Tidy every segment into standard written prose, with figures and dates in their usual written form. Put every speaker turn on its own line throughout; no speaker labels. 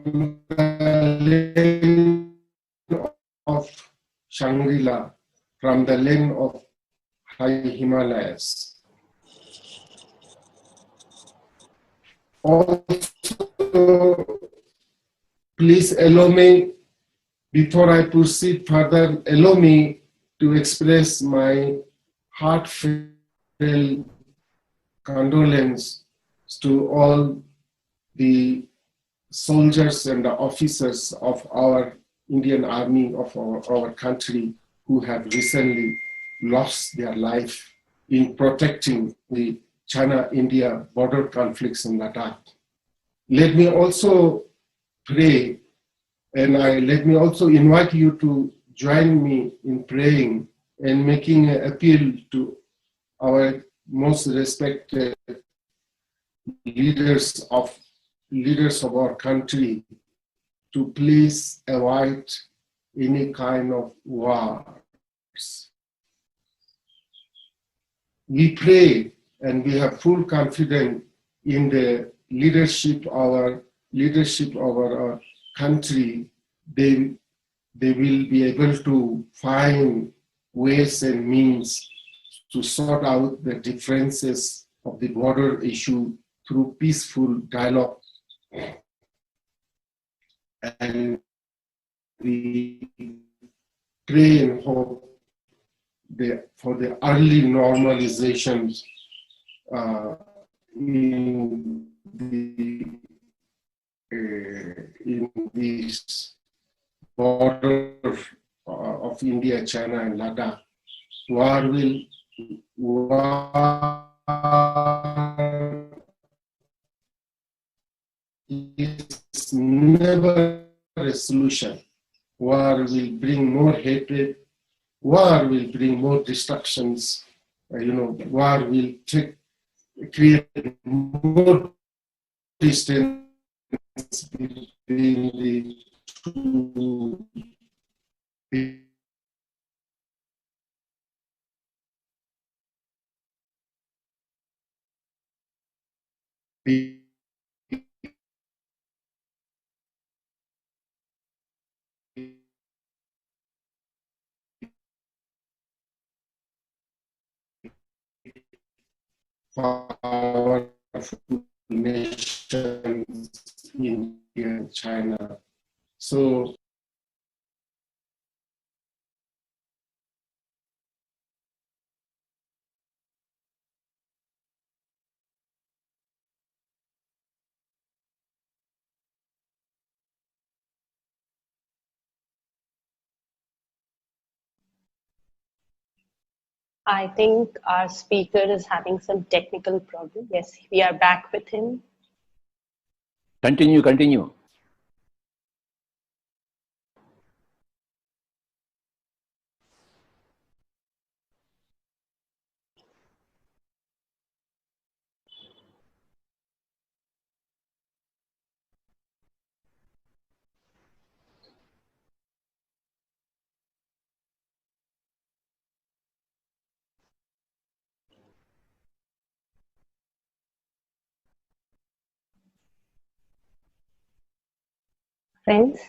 the land of Shangri-La, from the land of high Himalayas. Also, please allow me, before I proceed further, allow me to express my heartfelt condolence to all the soldiers and the officers of our Indian Army, of our country, who have recently lost their life in protecting the China-India border conflicts in Ladakh. Let me also pray, and let me also invite you to join me in praying and making an appeal to our most respected leaders of our country to please avoid any kind of wars. We pray and we have full confidence in the leadership of our country. They will be able to find ways and means to sort out the differences of the border issue through peaceful dialogue. And we pray and hope for the early normalization in this border of India, China, and Ladakh. War is never a solution. War will bring more hatred. War will bring more destructions. War will create more distance between the two powerful nations, India and China. So
I think our speaker is having some technical problem. Yes, we are back with him.
Continue.
Friends,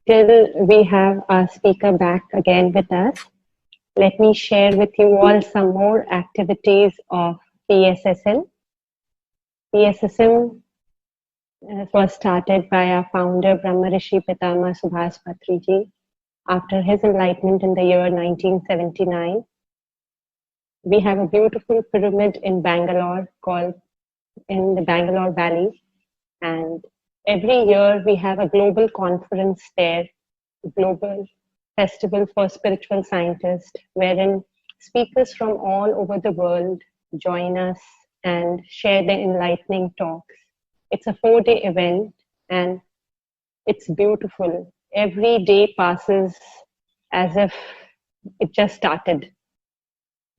till we have our speaker back again with us, let me share with you all some more activities of PSSM. PSSM was started by our founder, Brahmarishi Pitama Subhas Patriji, after his enlightenment in the year 1979. We have a beautiful pyramid in Bangalore called in the Bangalore Valley, and every year we have a global conference there, a global festival for spiritual scientists, wherein speakers from all over the world join us and share their enlightening talks. It's a 4-day event and it's beautiful. Every day passes as if it just started.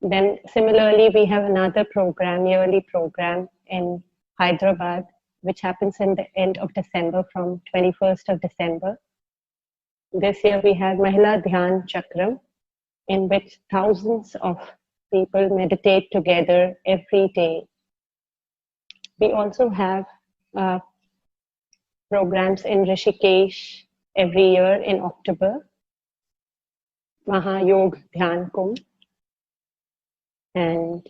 Then similarly, we have another program, yearly program in Hyderabad, which happens in the end of December, from 21st of December. This year we had Mahila Dhyan Chakram, in which thousands of people meditate together every day. We also have programs in Rishikesh every year in October, Mahayog Dhyan Kumbh, and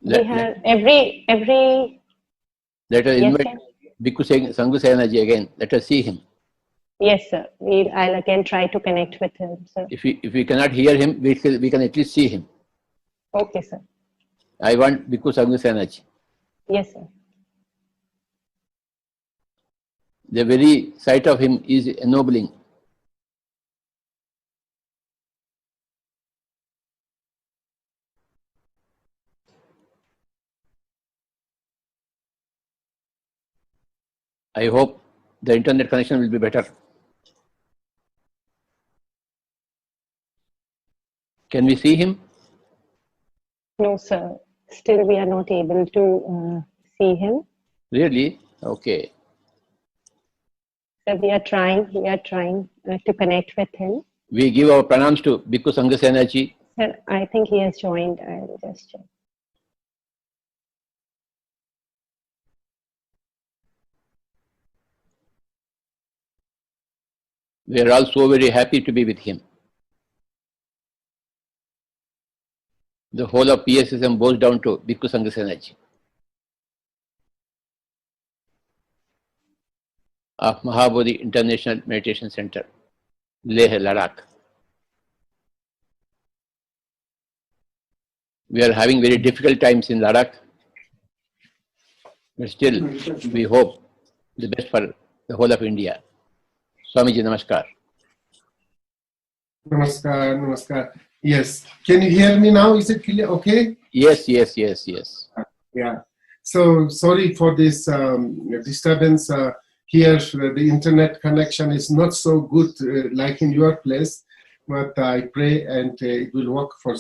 we have every
let us
yes,
invite
sir.
Bhikkhu Sanghu Sayanaji again. Let us see him.
Yes, sir. I'll again try to connect with him, sir.
If we cannot hear him, we can at least see him.
Okay, sir.
I want Bhikkhu Sanghu Sayanaji.
Yes, sir.
The very sight of him is ennobling. I hope the internet connection will be better. Can we see him?
No, sir. Still, we are not able to see him.
Really? Okay.
So we are trying to connect with him.
We give our pranams to Bhikkhu Sanghu Sayanaji.
Sir, I think he has joined. I'll just check.
We are all so very happy to be with him. The whole of PSSM bows down to Bhikkhu Sanghu Sayanaji of Mahabodhi International Meditation Center, Leh, Ladakh. We are having very difficult times in Ladakh, but still we hope the best for the whole of India. Swamiji, namaskar.
Namaskar, namaskar. Yes. Can you hear me now? Is it clear? Okay?
Yes.
Yeah. So sorry for this disturbance. Here, the internet connection is not so good like in your place, but I pray and it will work for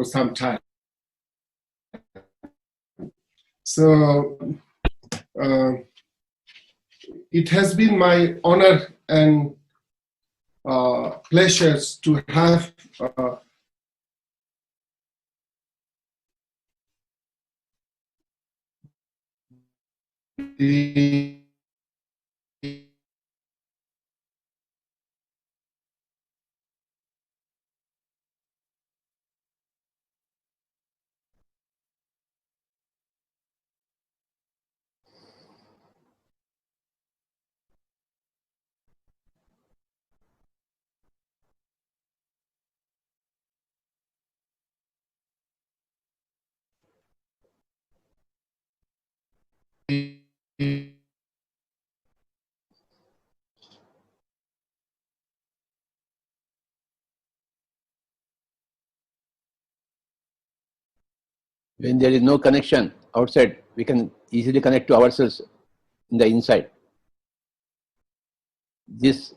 some time. So it has been my honor and pleasures to have the
When there is no connection outside, we can easily connect to ourselves in the inside. This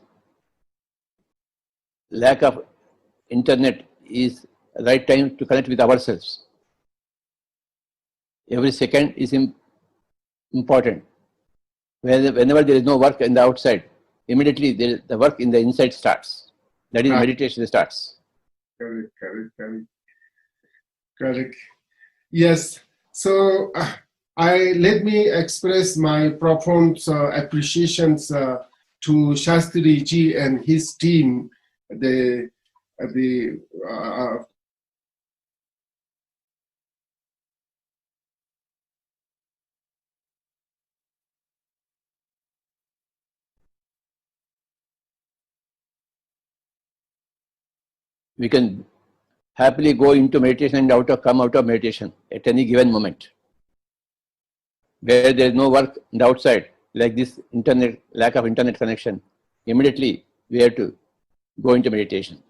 lack of internet is the right time to connect with ourselves. Every second is important. Whenever there is no work in the outside, immediately the work in the inside starts. That is meditation starts.
Correct. Yes. So let me express my profound appreciations to Shastri ji and his team.
We can happily go into meditation and come out of meditation at any given moment. Where there is no work in the outside, like this lack of internet connection, immediately we have to go into meditation.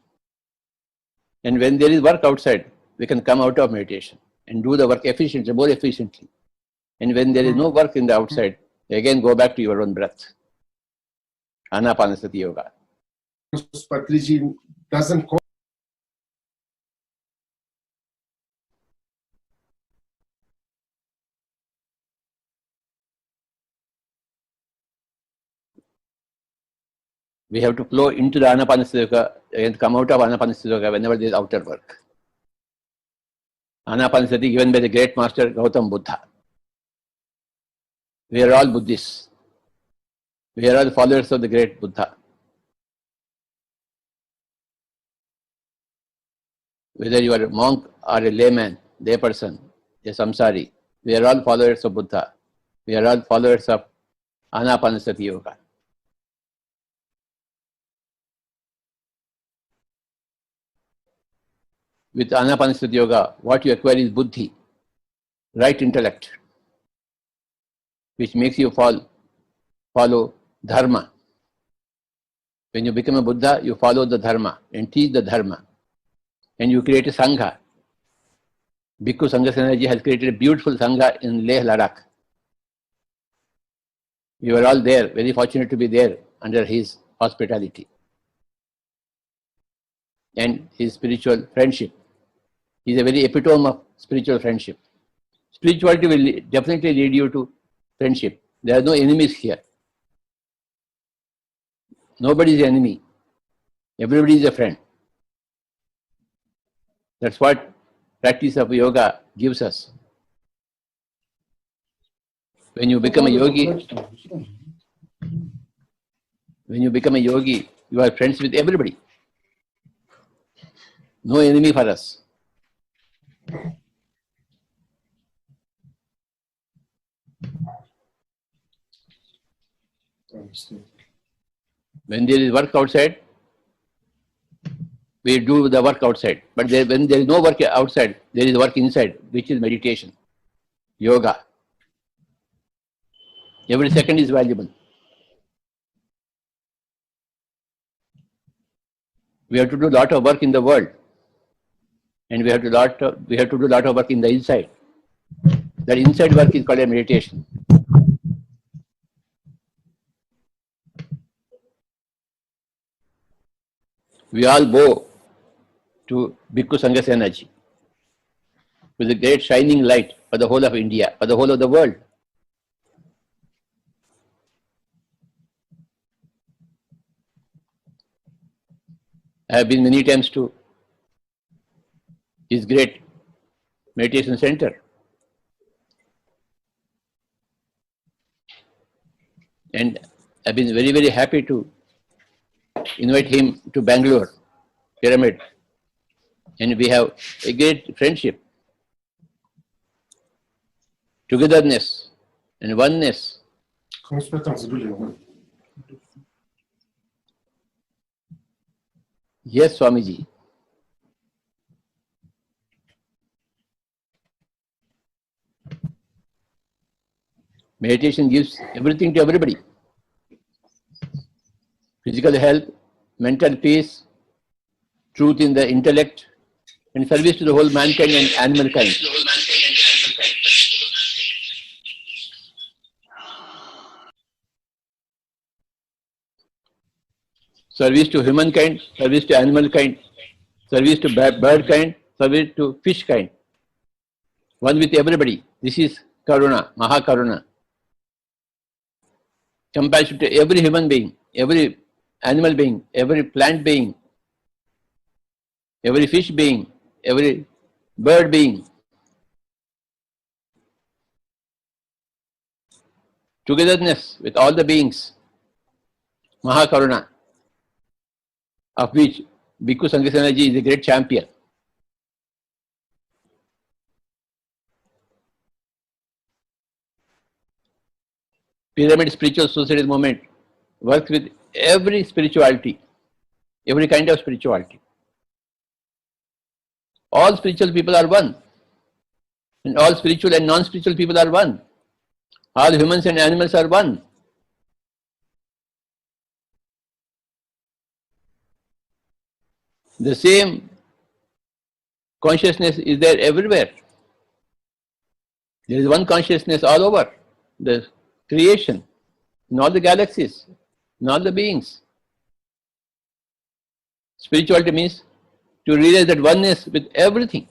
And when there is work outside, we can come out of meditation and do the work more efficiently. And when there is no work in the outside, again go back to your own breath. Anapanasati yoga.
Patriji doesn't call.
We have to flow into the Anapanasati yoga and come out of Anapanasati yoga whenever there is outer work. Anapanasati given by the great master Gautam Buddha. We are all Buddhists. We are all followers of the great Buddha. Whether you are a monk or a layman, layperson, a samsari, we are all followers of Buddha. We are all followers of Anapanasati Yoga. With Anapanasati Yoga, what you acquire is buddhi, right intellect, which makes you follow dharma. When you become a Buddha, you follow the dharma and teach the dharma. And you create a sangha. Bhikkhu Sangha Senaji has created a beautiful sangha in Leh, Ladakh. We were all there, very fortunate to be there under his hospitality and his spiritual friendship. He is a very epitome of spiritual friendship. Spirituality will definitely lead you to friendship. There are no enemies here. Nobody is an enemy. Everybody is a friend. That's what practice of yoga gives us. When you become a yogi, you are friends with everybody. No enemy for us. When there is work outside, we do the work outside. But when there is no work outside, there is work inside, which is meditation, yoga. Every second is valuable. We have to do a lot of work in the world, and we have to do a lot of work in the inside. That inside work is called a meditation. We all bow to Bhikkhu Sangha Senaji with a great shining light for the whole of India, for the whole of the world. I have been many times to his great meditation center. And I've been very, very happy to invite him to Bangalore, Pyramid. And we have a great friendship, togetherness, and oneness. Yes, Swamiji. Meditation gives everything to everybody. Physical health, mental peace, truth in the intellect, and service to the whole mankind and animal kind. Service to humankind, service to animal kind, service to bird kind, service to fish kind. One with everybody. This is Karuna, Mahakaruna. Compassion to every human being, every animal being, every plant being, every fish being, every bird being. Togetherness with all the beings. Mahakaruna, of which Bhikkhu Sangha Senaji is a great champion. Pyramid Spiritual Society movement works with every spirituality, every kind of spirituality. All spiritual people are one, and all spiritual and non-spiritual people are one. All humans and animals are one. The same consciousness is there everywhere. There is one consciousness all over the creation, in all the galaxies, in all the beings. Spirituality means to realize that oneness with everything,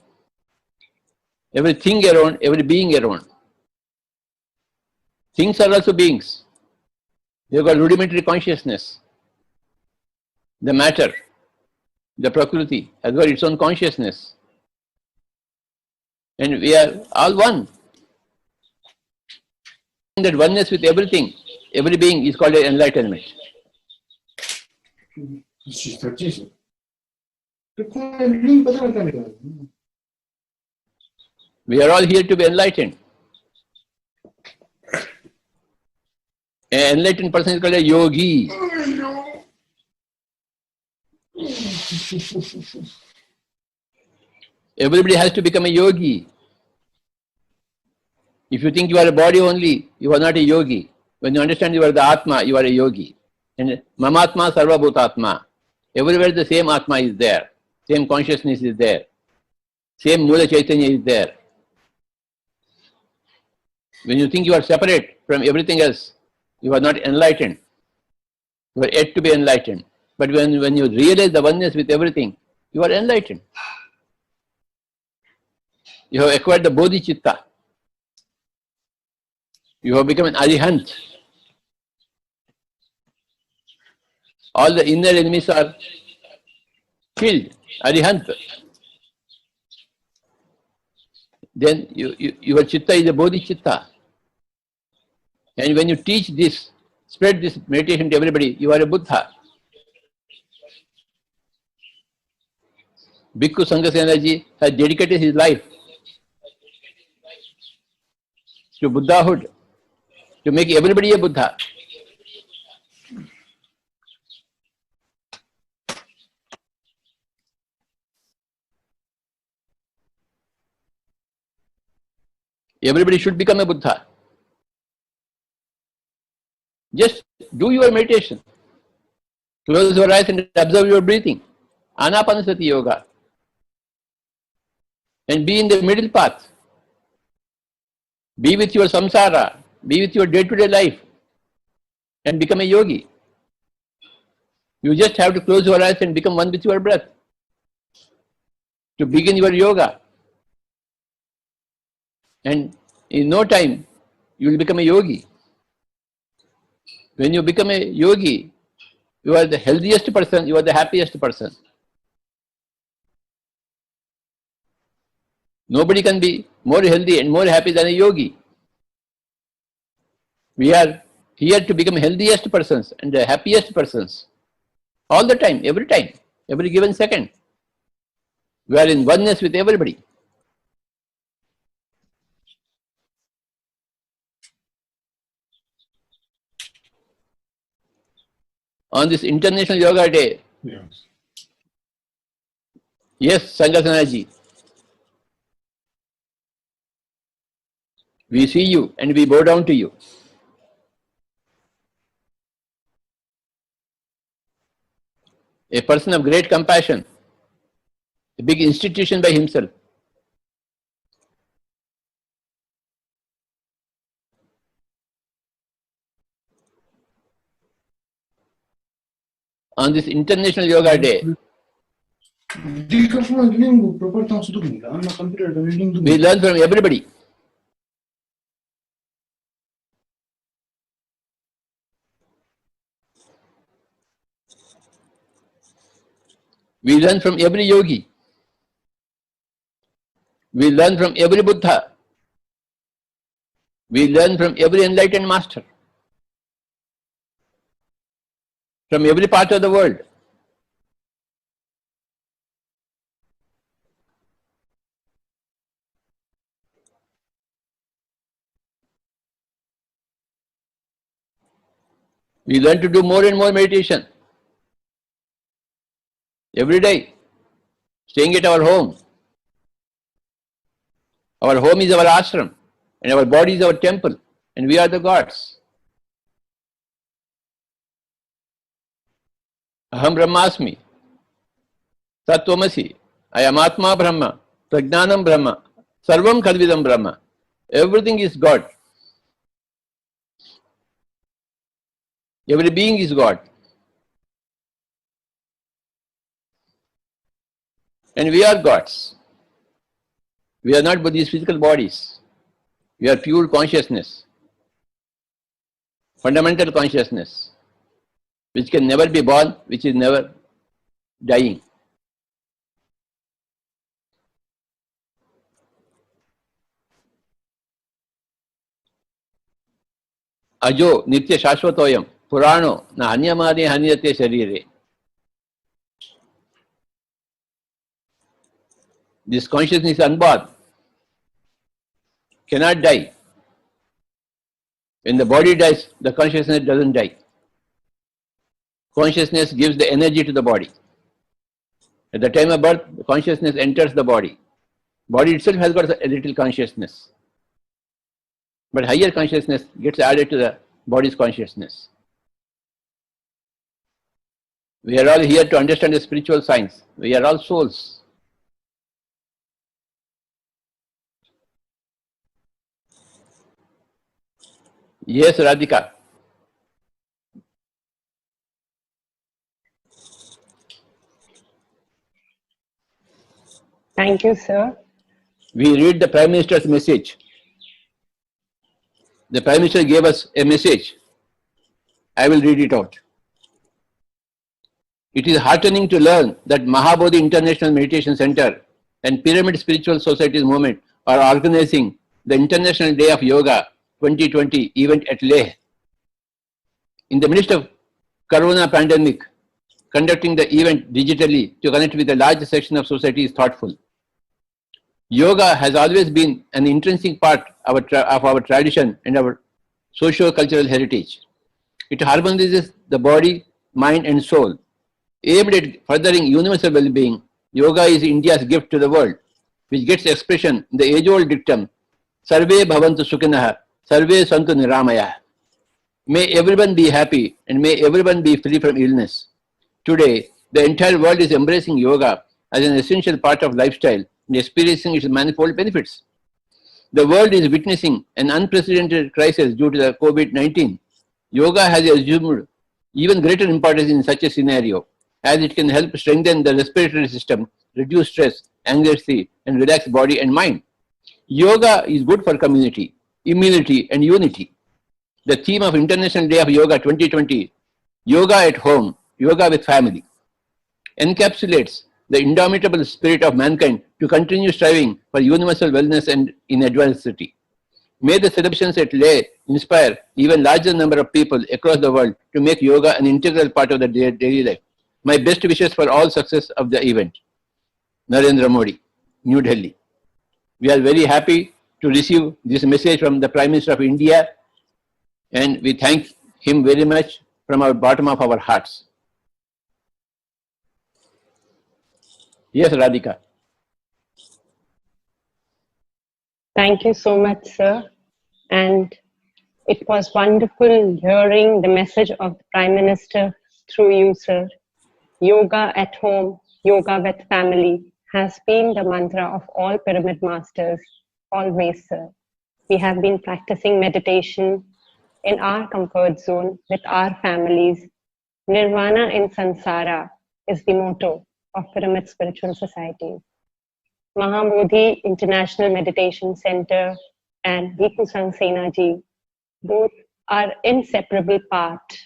everything around, every being around. Things are also beings. They've got rudimentary consciousness. The matter, the Prakriti has got its own consciousness. And we are all one. That oneness with everything, every being is called enlightenment. We are all here to be enlightened. An enlightened person is called a yogi. Everybody has to become a yogi. If you think you are a body only, you are not a yogi. When you understand you are the Atma, you are a yogi. And Mamatma Sarva Bhutatma. Everywhere the same Atma is there. Same consciousness is there. Same Mula Chaitanya is there. When you think you are separate from everything else, you are not enlightened. You are yet to be enlightened. But when you realize the oneness with everything, you are enlightened. You have acquired the bodhicitta. You have become an arihant. All the inner enemies are killed. Arihant. Then your chitta is a bodhicitta. And when you teach this, spread this meditation to everybody, you are a Buddha. Bhikkhu Sangasenaji has dedicated his life to Buddhahood, to make everybody a Buddha. Everybody should become a Buddha. Just do your meditation. Close your eyes and observe your breathing. Anapanasati yoga. And be in the middle path. Be with your samsara. Be with your day-to-day life. And become a yogi. You just have to close your eyes and become one with your breath. To begin your yoga. And in no time, you will become a yogi. When you become a yogi, you are the healthiest person, you are the happiest person. Nobody can be more healthy and more happy than a yogi. We are here to become healthiest persons and the happiest persons. All the time, every given second. We are in oneness with everybody. On this International Yoga Day, yes, Sangasanaji, we see you and we bow down to you. A person of great compassion, a big institution by himself. On this International Yoga Day, we learn from everybody. We learn from every yogi. We learn from every Buddha. We learn from every enlightened master. From every part of the world. We learn to do more and more meditation. Every day, staying at our home. Our home is our ashram, and our body is our temple, and we are the gods. Aham Brahmasmi, Tattvamasi, I am Atma Brahma, Prajnanam Brahma, Sarvam Khalvidam Brahma. Everything is God. Every being is God. And we are gods. We are not these physical bodies. We are pure consciousness, fundamental consciousness, which can never be born, which is never dying. Ajo Nitya Shashvatoyam Purano Na Hanyamani Hanyate Sharire. This consciousness is unborn, cannot die. When the body dies, the consciousness doesn't die. Consciousness gives the energy to the body. At the time of birth, the consciousness enters the body. Body itself has got a little consciousness. But higher consciousness gets added to the body's consciousness. We are all here to understand the spiritual science. We are all souls. Yes, Radhika.
Thank you, sir.
We read the Prime Minister's message. The Prime Minister gave us a message. I will read it out. It is heartening to learn that Mahabodhi International Meditation Center and Pyramid Spiritual Societies Movement are organizing the International Day of Yoga 2020 event at Leh. In the midst of Corona pandemic, conducting the event digitally to connect with a large section of society is thoughtful. Yoga has always been an intrinsic part of our tradition and our socio-cultural heritage. It harmonizes the body, mind and soul. Aimed at furthering universal well-being, yoga is India's gift to the world, which gets expression in the age-old dictum, Sarve bhavantu sukhinah, Sarve santu niramayah. May everyone be happy and may everyone be free from illness. Today, the entire world is embracing yoga as an essential part of lifestyle and experiencing its manifold benefits. The world is witnessing an unprecedented crisis due to the COVID-19. Yoga has assumed even greater importance in such a scenario, as it can help strengthen the respiratory system, reduce stress, anxiety, and relax body and mind. Yoga is good for community, immunity, and unity. The theme of International Day of Yoga 2020, Yoga at Home, Yoga with Family, encapsulates the indomitable spirit of mankind to continue striving for universal wellness and in adversity. May the celebrations at Leh inspire even larger number of people across the world to make yoga an integral part of their daily life. My best wishes for all success of the event. Narendra Modi, New Delhi. We are very happy to receive this message from the Prime Minister of India, and we thank him very much from our bottom of our hearts. Yes, Radhika.
Thank you so much, sir. And it was wonderful hearing the message of the Prime Minister through you, sir. Yoga at home, yoga with family has been the mantra of all pyramid masters, always, sir. We have been practicing meditation in our comfort zone with our families. Nirvana in Sansara is the motto of Pyramid Spiritual Society. Mahabodhi International Meditation Center and Bhikkhu Sangh Senaji both are inseparable part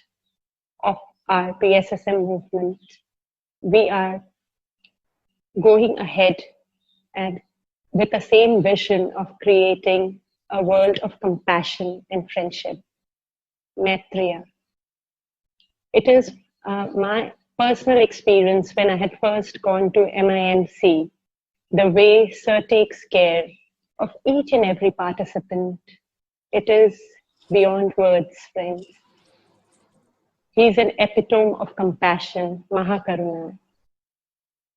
of our PSSM movement. We are going ahead and with the same vision of creating a world of compassion and friendship. Maitreya. It is my personal experience when I had first gone to MIMC, the way Sir takes care of each and every participant. It is beyond words, friends. He is an epitome of compassion, Mahakaruna.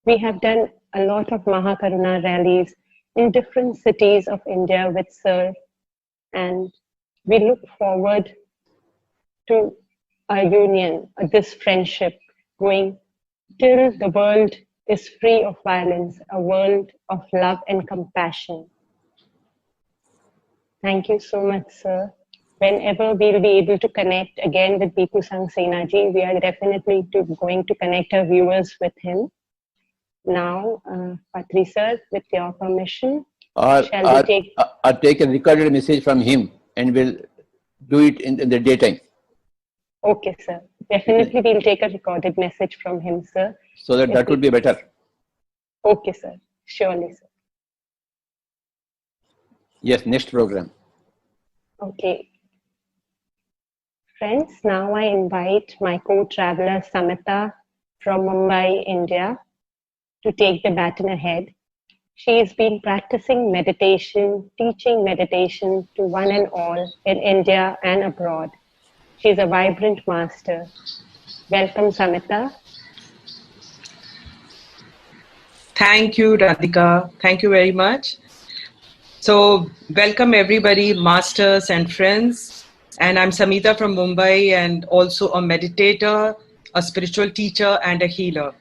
We have done a lot of Mahakaruna rallies in different cities of India with Sir, and we look forward to a union, this friendship going till the world is free of violence, a world of love and compassion. Thank you so much, sir. Whenever we'll be able to connect again with Bhikkhu Sangh Senaji, we are definitely going to connect our viewers with him. Now, Patri sir, with your permission, shall we
take a recorded message from him and we'll do it in the daytime.
Okay, sir. Definitely we'll take a recorded message from him, sir.
So that would be better.
Okay, sir. Surely, sir.
Yes, next program.
Okay. Friends, now I invite my co-traveler Samita from Mumbai, India, to take the baton ahead. She has been practicing meditation, teaching meditation to one and all in India and abroad. She is a vibrant master. Welcome, Samita.
Thank you, Radhika. Thank you very much. So, welcome everybody, masters and friends. And I'm Samita from Mumbai and also a meditator, a spiritual teacher, and a healer.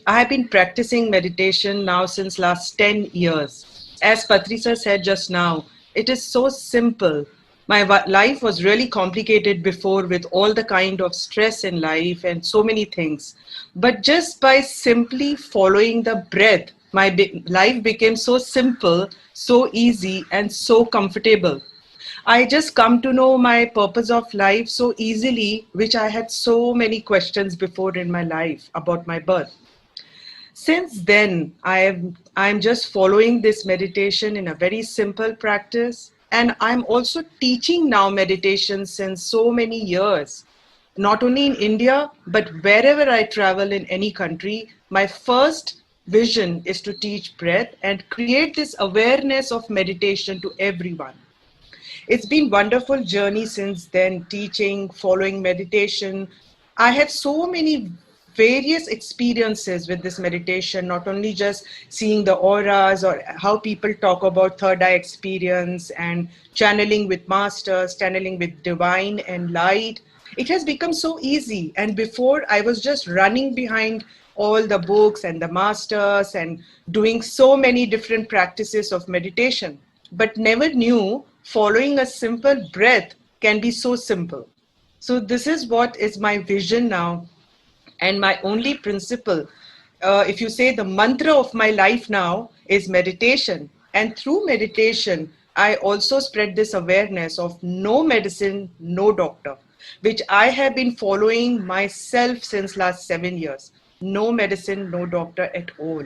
I have been practicing meditation now since last 10 years. As Patricia said just now, it is so simple. My life was really complicated before with all the kind of stress in life and so many things. But just by simply following the breath, my life became so simple, so easy, and so comfortable. I just come to know my purpose of life so easily, which I had so many questions before in my life about my birth. Since then, I'm just following this meditation in a very simple practice. And I'm also teaching now meditation since so many years, not only in India, but wherever I travel in any country. My first vision is to teach breath and create this awareness of meditation to everyone. It's been wonderful journey since then, teaching, following meditation. I had so many various experiences with this meditation, not only just seeing the auras or how people talk about third eye experience and channeling with masters, channeling with divine and light. It has become so easy. And before I was just running behind all the books and the masters and doing so many different practices of meditation, but never knew following a simple breath can be so simple. So this is what is my vision now and my only principle. If you say the mantra of my life now is meditation, and through meditation, I also spread this awareness of no medicine, no doctor, which I have been following myself since last 7 years. No medicine, no doctor at all.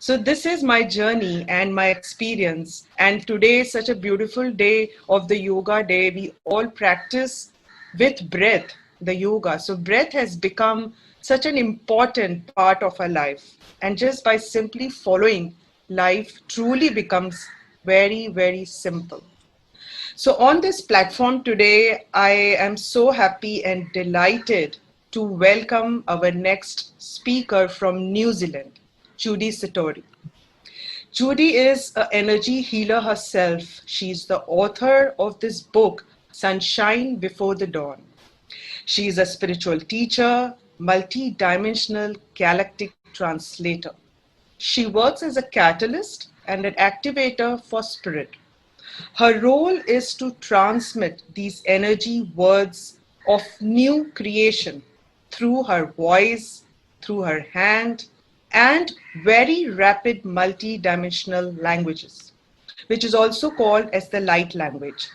So this is my journey and my experience. And today is such a beautiful day of the yoga day. We all practice with breath, the yoga. So breath has become such an important part of our life. And just by simply following, life truly becomes very, very simple. So on this platform today, I am so happy and delighted to welcome our next speaker from New Zealand, Judy Satori. Judy is an energy healer herself. She's the author of this book, Sunshine Before the Dawn. She's a spiritual teacher, multi-dimensional galactic translator. She works as a catalyst and an activator for spirit. Her role is to transmit these energy words of new creation through her voice, through her hand, and very rapid multi-dimensional languages, which is also called as the light language.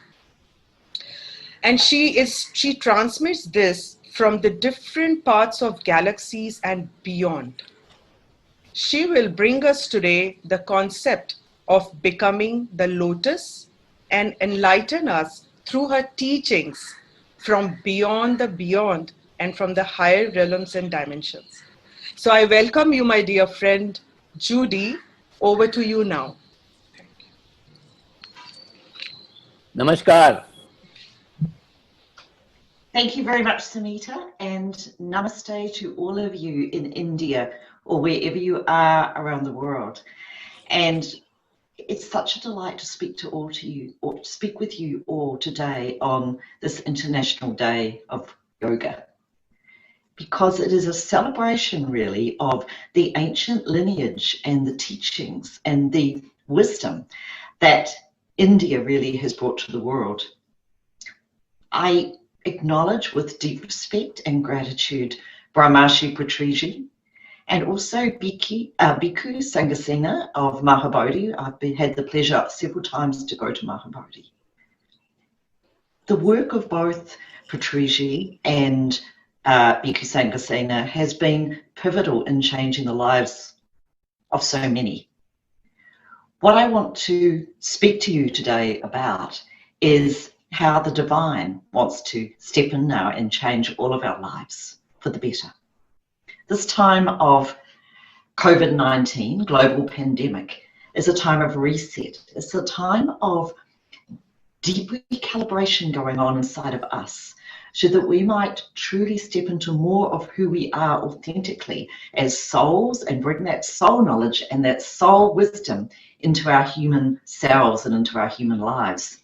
And she transmits this from the different parts of galaxies and beyond. She will bring us today the concept of becoming the lotus and enlighten us through her teachings from beyond the beyond and from the higher realms and dimensions. So I welcome you, my dear friend, Judy. Over to you now.
Namaskar.
Thank you very much, Samita, and namaste to all of you in India or wherever you are around the world. And it's such a delight to speak with you all today on this International Day of Yoga, because it is a celebration really of the ancient lineage and the teachings and the wisdom that India really has brought to the world. I acknowledge with deep respect and gratitude Brahmarshi Patriji and also Bhikkhu Sangasena of Mahabodhi. I've had the pleasure several times to go to Mahabodhi. The work of both Patriji and Bhikkhu Sangasena has been pivotal in changing the lives of so many. What I want to speak to you today about is how the divine wants to step in now and change all of our lives for the better. This time of COVID-19, global pandemic, is a time of reset. It's a time of deep recalibration going on inside of us, so that we might truly step into more of who we are authentically as souls and bring that soul knowledge and that soul wisdom into our human selves and into our human lives.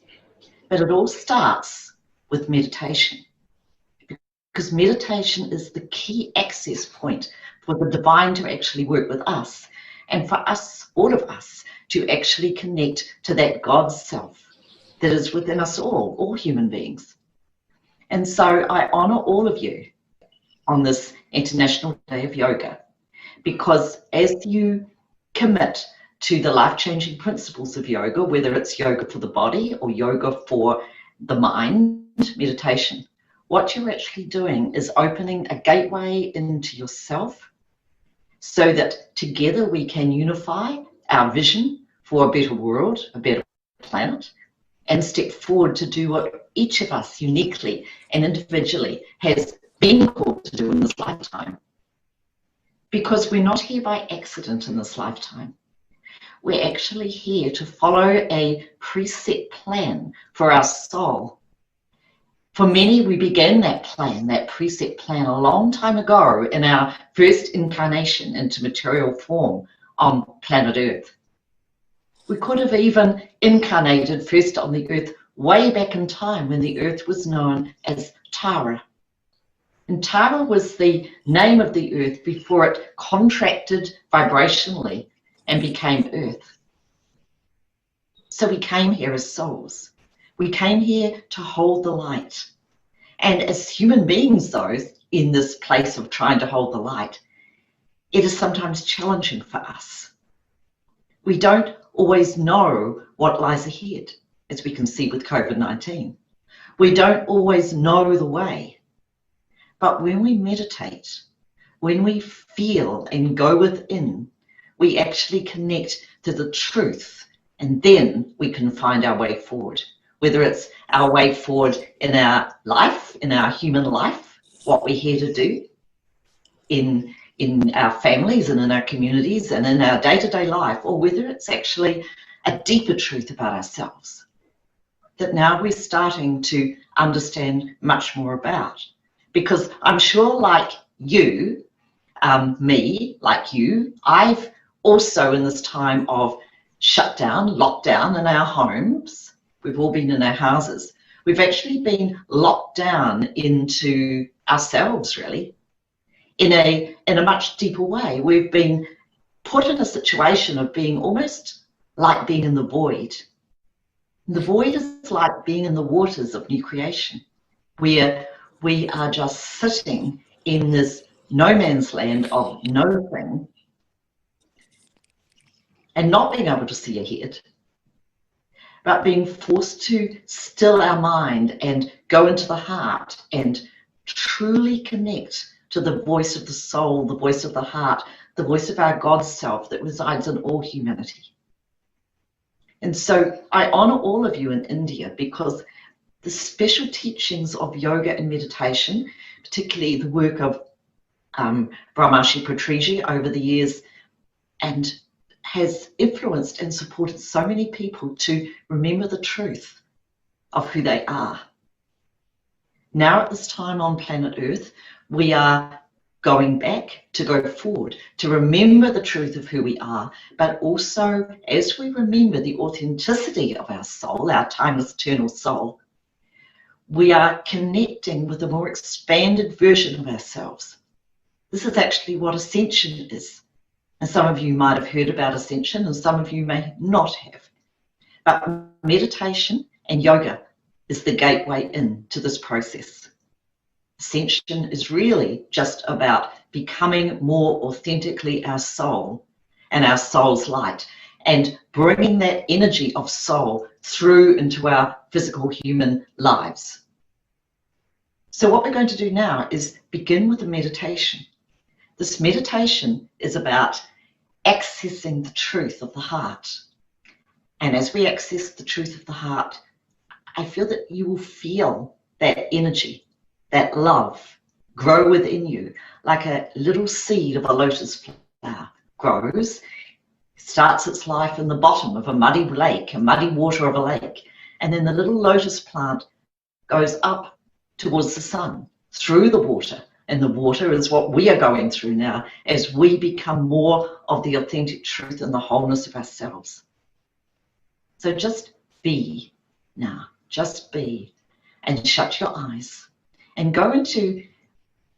But it all starts with meditation, because meditation is the key access point for the divine to actually work with us, and for us, all of us, to actually connect to that God self that is within us all human beings. And so I honor all of you on this International Day of Yoga, because as you commit to the life-changing principles of yoga, whether it's yoga for the body or yoga for the mind, meditation, what you're actually doing is opening a gateway into yourself, so that together we can unify our vision for a better world, a better planet, and step forward to do what each of us uniquely and individually has been called to do in this lifetime. Because we're not here by accident in this lifetime. We're actually here to follow a preset plan for our soul. For many, we began that plan, that preset plan, a long time ago in our first incarnation into material form on planet Earth. We could have even incarnated first on the Earth way back in time when the Earth was known as Tara. And Tara was the name of the Earth before it contracted vibrationally and became Earth. So we came here as souls. We came here to hold the light. And as human beings, though, in this place of trying to hold the light, it is sometimes challenging for us. We don't always know what lies ahead, as we can see with COVID-19. We don't always know the way. But when we meditate, when we feel and go within, we actually connect to the truth, and then we can find our way forward. Whether it's our way forward in our life, in our human life, what we're here to do, in our families and in our communities and in our day-to-day life, or whether it's actually a deeper truth about ourselves that now we're starting to understand much more about. Because I'm sure, like you, me, like you, I've also, in this time of shutdown, lockdown in our homes, we've all been in our houses, we've actually been locked down into ourselves, really, in a much deeper way. We've been put in a situation of being almost like being in the void. The void is like being in the waters of new creation, where we are just sitting in this no man's land of no thing and not being able to see ahead, but being forced to still our mind and go into the heart and truly connect to the voice of the soul, the voice of the heart, the voice of our God self that resides in all humanity. And so I honor all of you in India, because the special teachings of yoga and meditation, particularly the work of Brahmarshi Patriji over the years, and has influenced and supported so many people to remember the truth of who they are. Now at this time on planet Earth, we are going back to go forward, to remember the truth of who we are, but also as we remember the authenticity of our soul, our timeless eternal soul, we are connecting with a more expanded version of ourselves. This is actually what ascension is. And some of you might have heard about ascension and some of you may not have. But meditation and yoga is the gateway into this process. Ascension is really just about becoming more authentically our soul and our soul's light, and bringing that energy of soul through into our physical human lives. So what we're going to do now is begin with a meditation. This meditation is about accessing the truth of the heart. And as we access the truth of the heart, I feel that you will feel that energy, that love grow within you like a little seed of a lotus flower grows, starts its life in the bottom of a muddy lake, a muddy water of a lake, and then the little lotus plant goes up towards the sun, through the water, and the water is what we are going through now as we become more of the authentic truth and the wholeness of ourselves. So just be now, just be, and shut your eyes and go into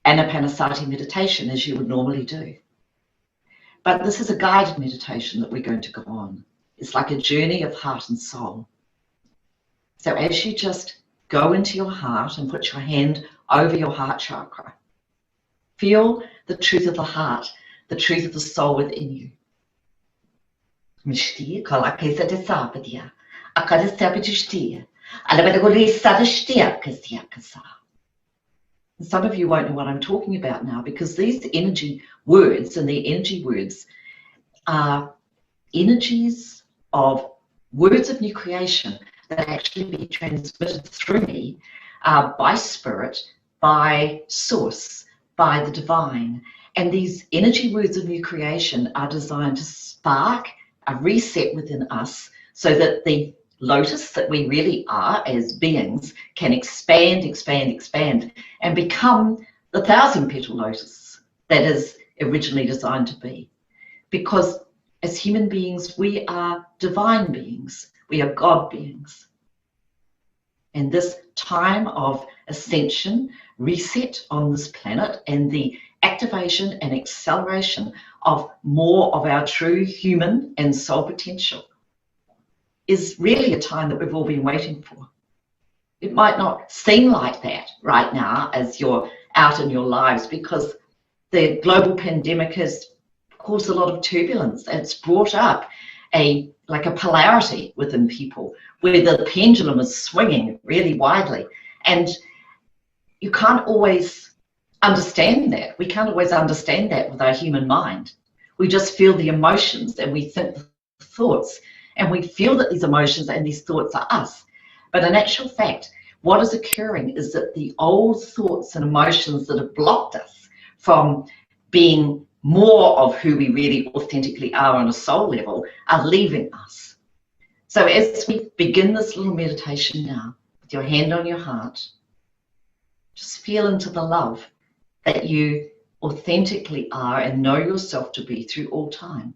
Anapanasati meditation as you would normally do. But this is a guided meditation that we're going to go on. It's like a journey of heart and soul. So as you just go into your heart and put your hand over your heart chakra, feel the truth of the heart, the truth of the soul within you. And some of you won't know what I'm talking about now, because these energy words and the energy words are energies of words of new creation that actually be transmitted through me by spirit, by source, by the divine. And these energy words of new creation are designed to spark a reset within us so that the lotus that we really are as beings can expand, expand, expand, and become the 1,000-petal lotus that is originally designed to be. Because as human beings, we are divine beings. We are God beings. And this time of ascension, reset on this planet, and the activation and acceleration of more of our true human and soul potential is really a time that we've all been waiting for. It might not seem like that right now as you're out in your lives, because the global pandemic has caused a lot of turbulence. It's brought up a polarity within people where the pendulum is swinging really widely, and you can't always understand that. We can't always understand that with our human mind. We just feel the emotions and we think the thoughts, and we feel that these emotions and these thoughts are us. But in actual fact, what is occurring is that the old thoughts and emotions that have blocked us from being more of who we really authentically are on a soul level are leaving us. So as we begin this little meditation now, with your hand on your heart, just feel into the love that you authentically are and know yourself to be through all time,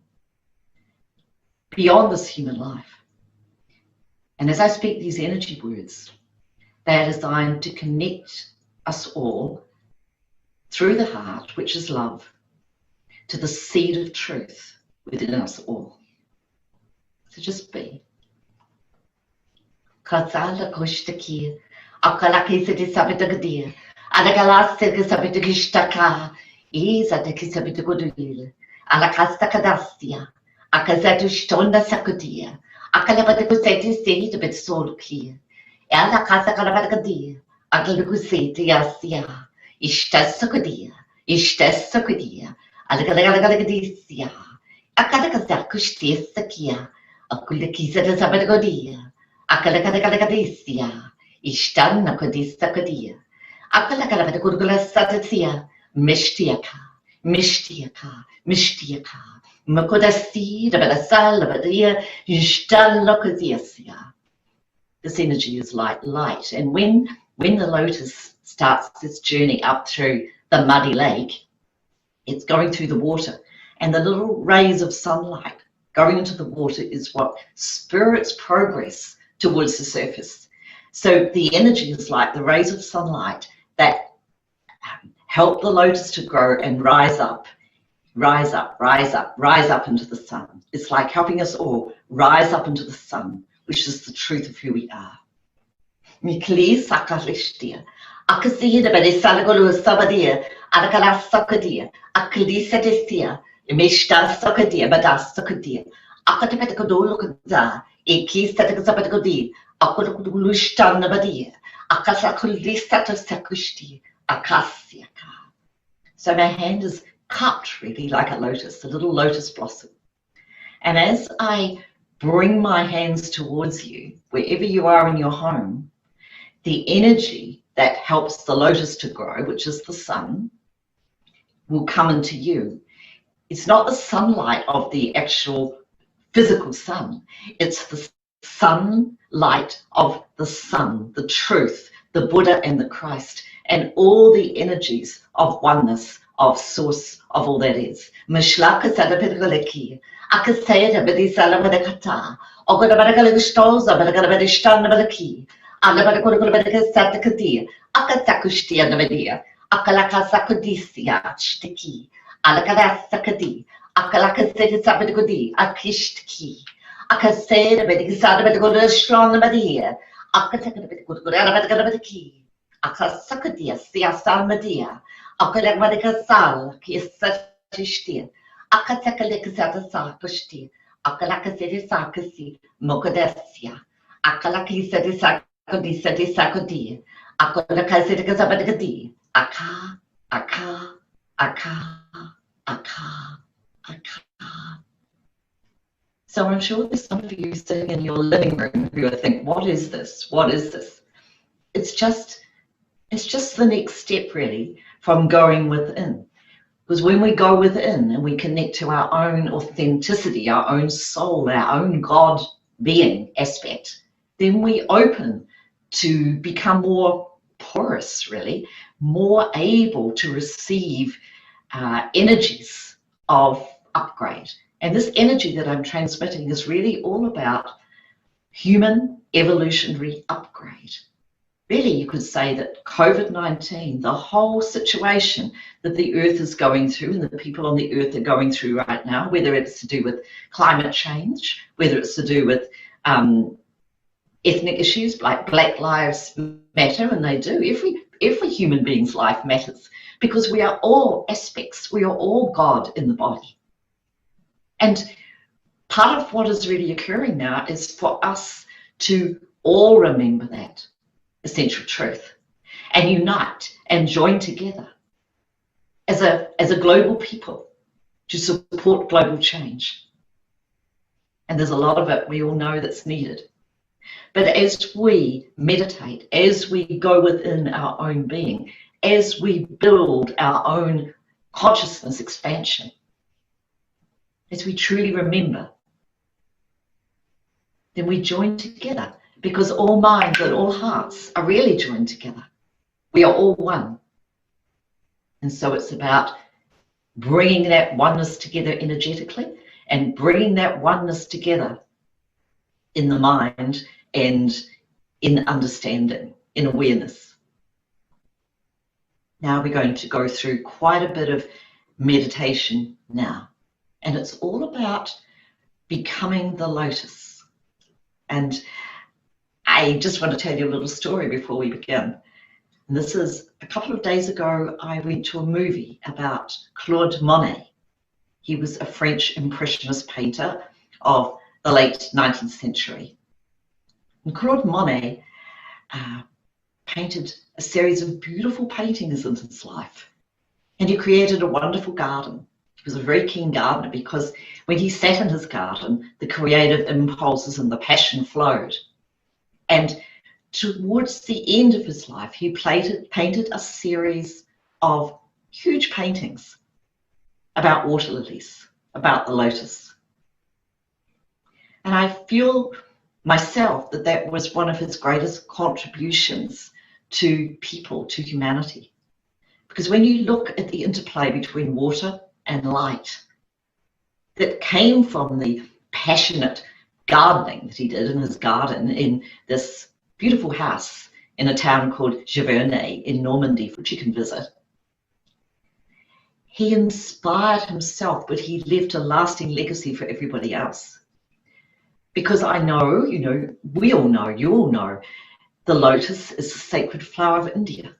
beyond this human life. And as I speak these energy words, they are designed to connect us all through the heart, which is love, to the seed of truth within us all. So just be.
Akazato stonda sakudia. Akalabatakuseti state of its soul clear. Ella casa calabatadia. Akalakuseti yasia. Ishtas sakudia. Ishtas sakudia. Alakalagadisia. Akalakazakushtis sakia. Akulakisa de sabatagodia. Akalakadagadisia. Ishtan nakodista kodia. Akalakalabatagurgula satatia. Mishtiaka. Mishtiaka. Mishtiaka. This energy is like light, and when the lotus starts its journey up through the muddy lake, it's going through the water, and the little rays of sunlight going into the water is what spirits progress towards the surface. So the energy is like the rays of sunlight that help the lotus to grow and rise up. Rise up, rise up, rise up into the sun. It's like helping us all rise up into the sun, which is the truth of who we are. So my hand is cupped really like a lotus, a little lotus blossom. And as I bring my hands towards you, wherever you are in your home, the energy that helps the lotus to grow, which is the sun, will come into you. It's not the sunlight of the actual physical sun. It's the sunlight of the sun, the truth, the Buddha and the Christ, and all the energies of oneness, of source, of all that is. Akasakadia, Siasal Media, Akalakmadikasal, Kisatistia, Akatakalisakasti, Akalakasakasi, Mokadesia, Akalakisakadi, Akalakasakadi, Aka, Aka, Aka, Aka, Aka. So I'm sure there's some of you sitting in your living room who are thinking, what is this? What is this? It's just the next step, really, from going within. Because when we go within and we connect to our own authenticity, our own soul, our own God being aspect, then we open to become more porous, really, more able to receive energies of upgrade. And this energy that I'm transmitting is really all about human evolutionary upgrade. Really, you could say that COVID-19, the whole situation that the earth is going through and the people on the earth are going through right now, whether it's to do with climate change, whether it's to do with ethnic issues like Black Lives Matter, and they do. Every human being's life matters because we are all aspects. We are all God in the body. And part of what is really occurring now is for us to all remember that essential truth and unite and join together as a global people to support global change. And there's a lot of it we all know that's needed. But as we meditate, as we go within our own being, as we build our own consciousness expansion, as we truly remember, then we join together. Because all minds and all hearts are really joined together. We are all one. And so it's about bringing that oneness together energetically and bringing that oneness together in the mind and in understanding, in awareness. Now we're going to go through quite a bit of meditation now. And it's all about becoming the lotus. And I just want to tell you a little story before we begin. And this is a couple of days ago, I went to a movie about Claude Monet. He was a French Impressionist painter of the late 19th century. And Claude Monet painted a series of beautiful paintings in his life. And he created a wonderful garden. He was a very keen gardener because when he sat in his garden, the creative impulses and the passion flowed. And towards the end of his life, he painted a series of huge paintings about water lilies, about the lotus. And I feel myself that that was one of his greatest contributions to people, to humanity. Because when you look at the interplay between water and light that came from the passionate gardening that he did in his garden in this beautiful house in a town called Giverny in Normandy, which you can visit. He inspired himself, but he left a lasting legacy for everybody else. Because I know, we all know, you all know, the lotus is the sacred flower of India.